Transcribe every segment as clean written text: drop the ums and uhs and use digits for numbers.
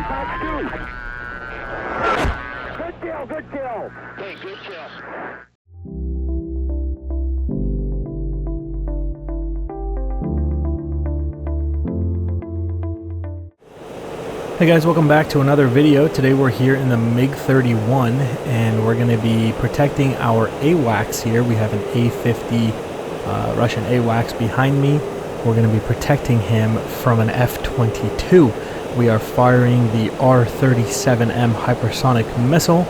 Fox 2. Good kill, good kill. Hey, good kill. Hey guys, welcome back to another video. Today we're here in the Mig-31 and we're going to be protecting our AWACS here. We have an A50 Russian AWACS behind me. We're going to be protecting him from an F-22. We are firing the R-37M hypersonic missile,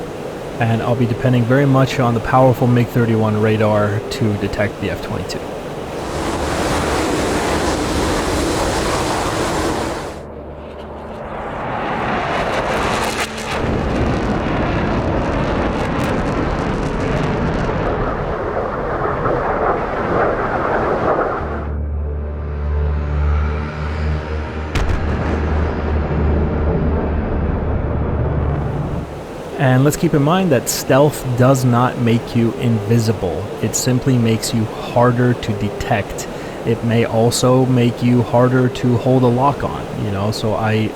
and I'll be depending very much on the powerful Mig-31 radar to detect the F-22. And let's keep in mind that stealth does not make you invisible. It simply makes you harder to detect. It may also make you harder to hold a lock on, you know,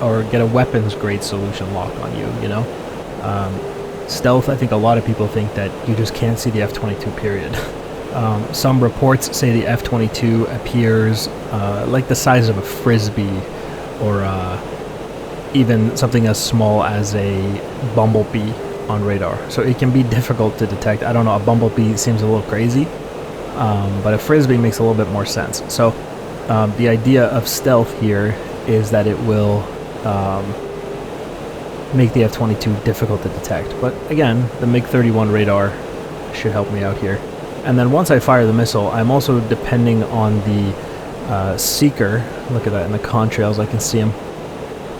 or get a weapons grade solution lock on you, you know. Stealth, I think a lot of people think that you just can't see the F-22 period. Some reports say the F-22 appears like the size of a frisbee, or even something as small as a bumblebee on radar. So it can be difficult to detect. I don't know, a bumblebee seems a little crazy, but a frisbee makes a little bit more sense. So the idea of stealth here is that it will make the F-22 difficult to detect. But again, the Mig-31 radar should help me out here. And then once I fire the missile, I'm also depending on the seeker. Look at that in the contrails, I can see him.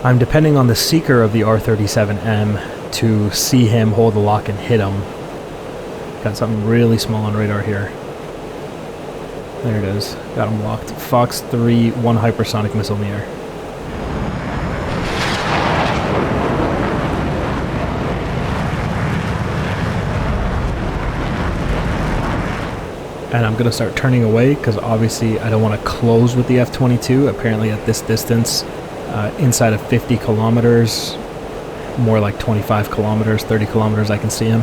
I'm depending on the seeker of the R-37M to see him hold the lock and hit him. Got something really small on radar here. There it is. Got him locked. Fox 3, 1 hypersonic missile in the air. And I'm going to start turning away because obviously I don't want to close with the F-22. Apparently at this distance, inside of 50 kilometers, more like 25 kilometers, 30 kilometers, I can see him.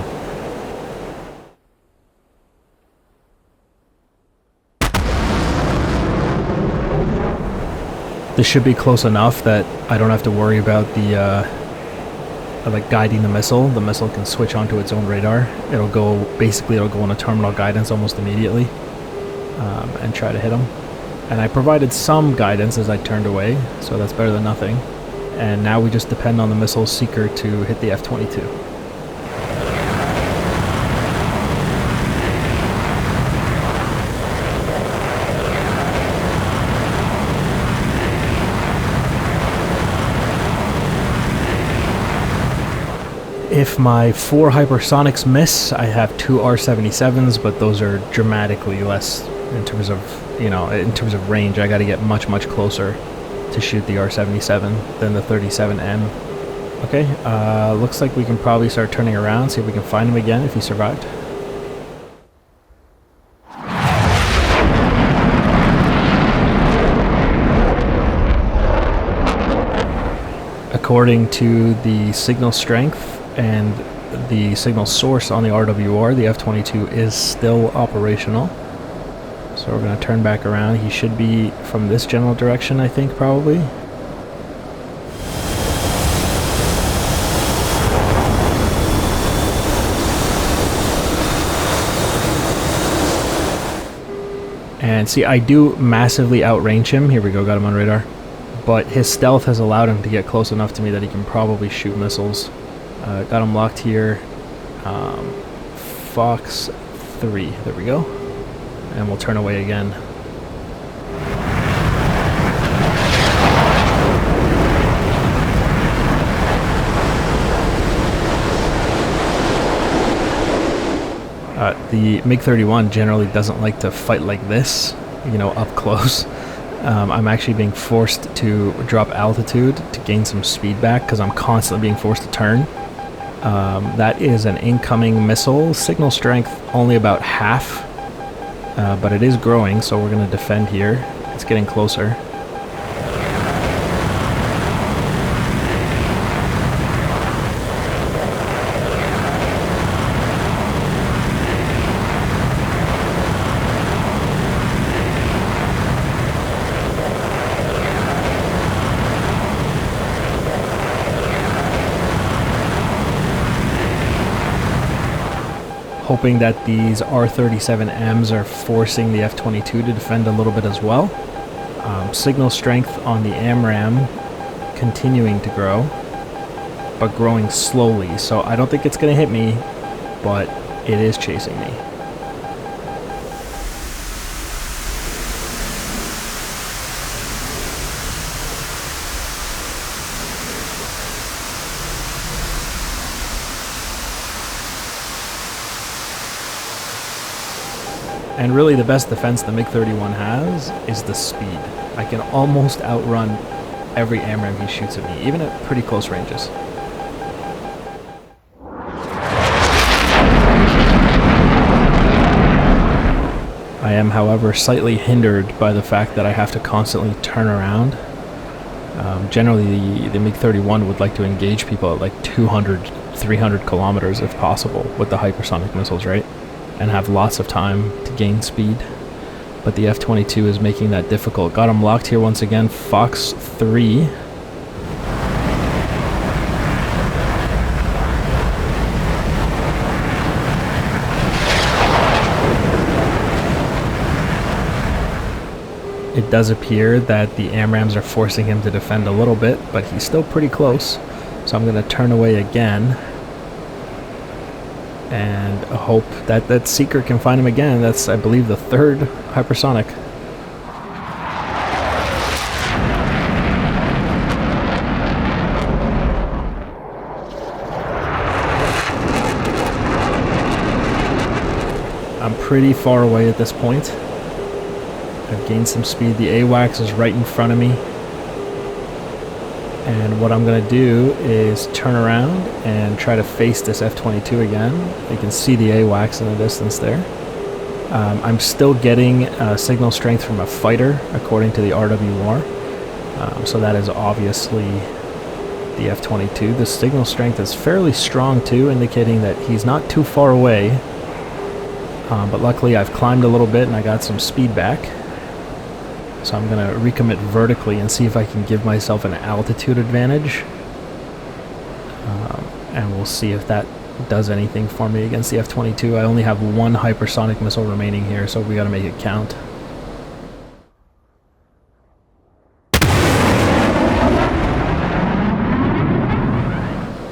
This should be close enough that I don't have to worry about the like guiding the missile. The missile can switch onto its own radar. It'll go on a terminal guidance almost immediately, and try to hit him. And I provided some guidance as I turned away, so that's better than nothing. And now we just depend on the missile seeker to hit the F-22. If my 4 hypersonics miss, I have 2 R-77s, but those are dramatically less in terms of, you know, in terms of range. I got to get much closer to shoot the R-77 than the 37M. Okay, looks like we can probably start turning around, see if we can find him again if he survived. According to the signal strength and the signal source on the RWR, the F-22 is still operational. So we're going to turn back around. He should be from this general direction, I think, probably. And see, I do massively outrange him. Here we go, got him on radar. But his stealth has allowed him to get close enough to me that he can probably shoot missiles. Got him locked here. Fox 3, there we go. And we'll turn away again. The Mig-31 generally doesn't like to fight like this, you know, up close. I'm actually being forced to drop altitude to gain some speed back because I'm constantly being forced to turn. That is an incoming missile. Signal strength only about half, but it is growing, so we're going to defend here. It's getting closer. hoping that these R37Ms are forcing the F-22 to defend a little bit as well. Signal strength on the AMRAAM continuing to grow, but growing slowly, so I don't think it's going to hit me, but it is chasing me. And really the best defense the Mig-31 has is the speed. I can almost outrun every AMRAAM he shoots at me, even at pretty close ranges. I am, however, slightly hindered by the fact that I have to constantly turn around. Generally, the Mig-31 would like to engage people at like 200, 300 kilometers if possible with the hypersonic missiles, right? And have lots of time to gain speed. But the F-22 is making that difficult. Got him locked here once again. Fox 3. It does appear that the AMRAAMs are forcing him to defend a little bit, but he's still pretty close. So I'm going to turn away again and hope that that Seeker can find him again. That's, I believe, the third hypersonic. I'm pretty far away at this point. I've gained some speed. The AWACS is right in front of me. And what I'm going to do is turn around and try to face this F-22 again. You can see the AWACS in the distance there. I'm still getting signal strength from a fighter, according to the RWR. So that is obviously the F-22. The signal strength is fairly strong too, indicating that he's not too far away. But luckily I've climbed a little bit and I got some speed back. So I'm going to recommit vertically and see if I can give myself an altitude advantage. And we'll see if that does anything for me against the F-22. I only have one hypersonic missile remaining here, so we got to make it count.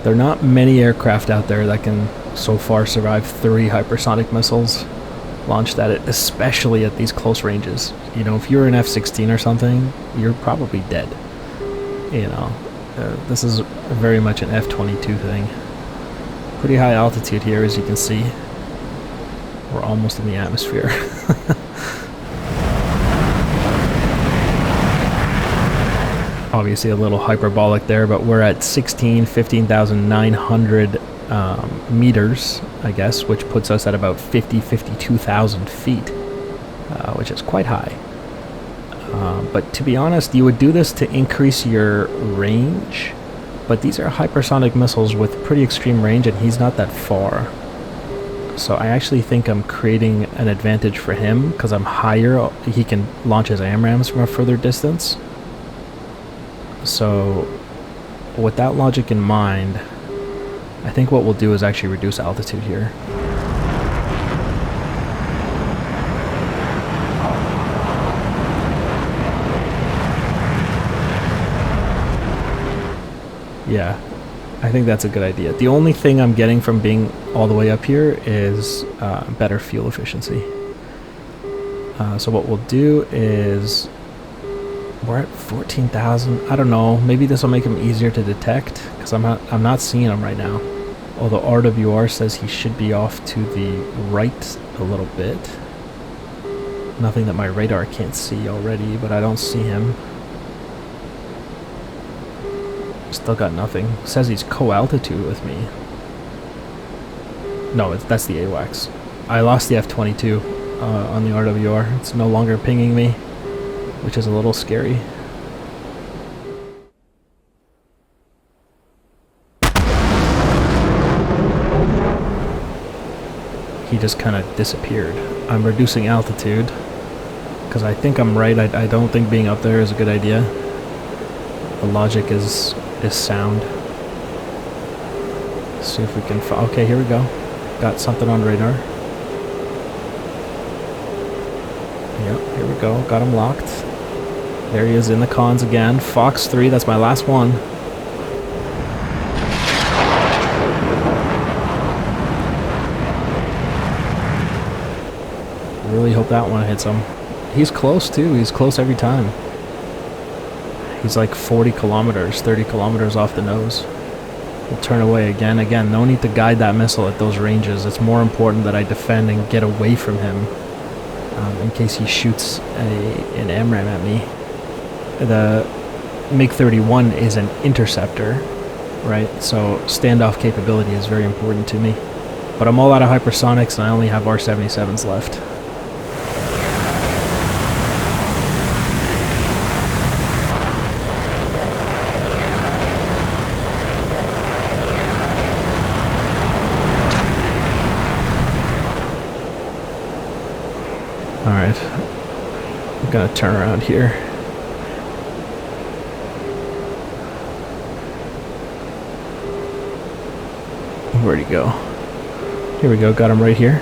There are not many aircraft out there that can so far survive 3 hypersonic missiles launched at it, especially at these close ranges. You know, if you're an F-16 or something, you're probably dead. You know, this is very much an F-22 thing. Pretty high altitude here, as you can see. We're almost in the atmosphere. Obviously a little hyperbolic there, but we're at 15,900 meters, I guess, which puts us at about 52,000 feet, which is quite high. But to be honest, you would do this to increase your range, but these are hypersonic missiles with pretty extreme range, and he's not that far. So I actually think I'm creating an advantage for him, because I'm higher. He can launch his AMRAAMs from a further distance. So with that logic in mind, I think what we'll do is actually reduce altitude here. Yeah, I think that's a good idea. The only thing I'm getting from being all the way up here is better fuel efficiency. So what we'll do is, we're at 14,000. I don't know, maybe this will make him easier to detect, because I'm not seeing him right now. Although RWR says he should be off to the right a little bit. Nothing that my radar can't see already, but I don't see him. Still got nothing. Says he's co-altitude with me. No, that's the AWACS. I lost the F-22 on the RWR. It's no longer pinging me, which is a little scary. He just kind of disappeared. I'm reducing altitude because I think I'm right. I don't think being up there is a good idea. The logic is sound. Let's see if we can okay, here we go. Got something on radar. we go. Got him locked. There he is in the cons again. Fox 3, that's my last one. Really hope that one hits him. He's close too. He's close every time. He's like 40 kilometers, 30 kilometers off the nose. We'll turn away again. Again, no need to guide that missile at those ranges. It's more important that I defend and get away from him in case he shoots an AMRAAM at me. The Mig-31 is an interceptor, right? So standoff capability is very important to me. But I'm all out of hypersonics and I only have R-77s left. Alright, I'm gonna turn around here. Where'd he go? Here we go, got him right here.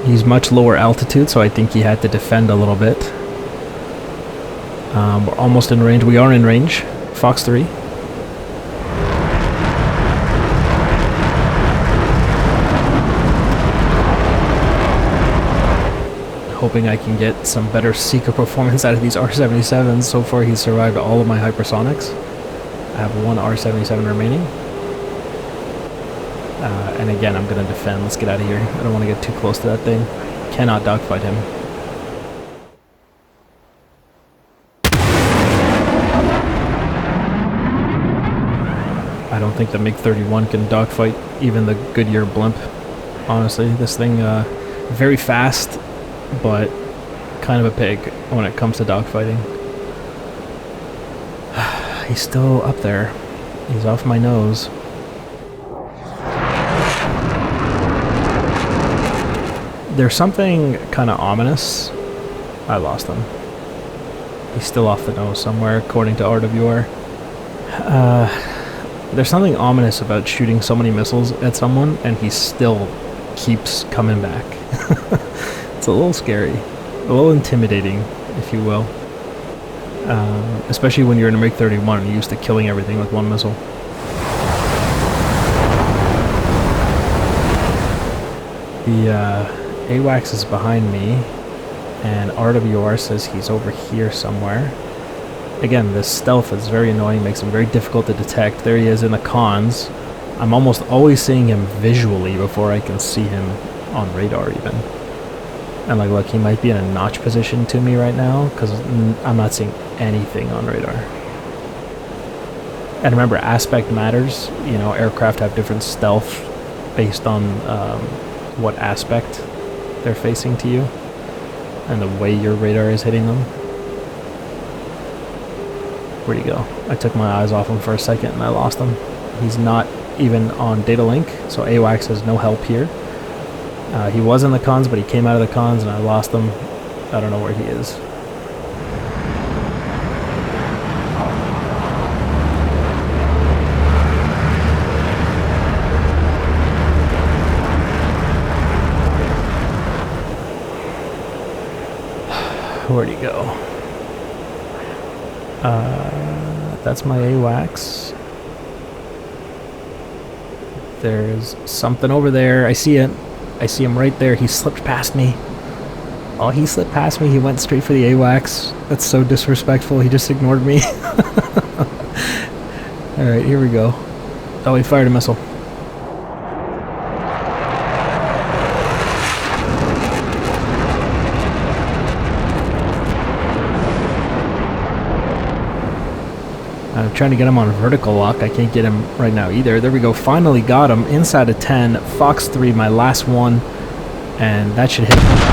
He's much lower altitude, so I think he had to defend a little bit. We're almost in range. We are in range. Fox 3. Hoping I can get some better seeker performance out of these R-77s. So far he's survived all of my hypersonics. I have one R-77 remaining. And again, I'm going to defend. Let's get out of here. I don't want to get too close to that thing. Cannot dogfight him. I don't think the Mig-31 can dogfight even the Goodyear blimp. Honestly, this thing very fast, but kind of a pig when it comes to dogfighting. He's still up there. He's off my nose. There's something kind of ominous. I lost him. He's still off the nose somewhere, according to RWR. There's something ominous about shooting so many missiles at someone and he still keeps coming back. It's a little scary, a little intimidating, if you will. Especially when you're in a Mig-31 and you're used to killing everything with one missile. The AWACS is behind me, and RWR says he's over here somewhere. Again, this stealth is very annoying, makes him very difficult to detect. There he is in the cons. I'm almost always seeing him visually before I can see him on radar even. And like, look, he might be in a notch position to me right now, because I'm not seeing anything on radar. And remember, aspect matters. You know, aircraft have different stealth based on what aspect they're facing to you and the way your radar is hitting them. Where'd he go? I took my eyes off him for a second and I lost him. He's not even on data link, so AWACS has no help here. He was in the cons, but he came out of the cons and I lost him. I don't know where he is. Where'd he go? That's my AWACS. There's something over there. I see it. I see him right there. He slipped past me. Oh, he slipped past me. He went straight for the AWACS. That's so disrespectful. He just ignored me. Alright, here we go. Oh, he fired a missile. I'm trying to get him on vertical lock. I can't get him right now either. There we go. Finally got him. Inside of 10. Fox 3, my last one. And that should hit him.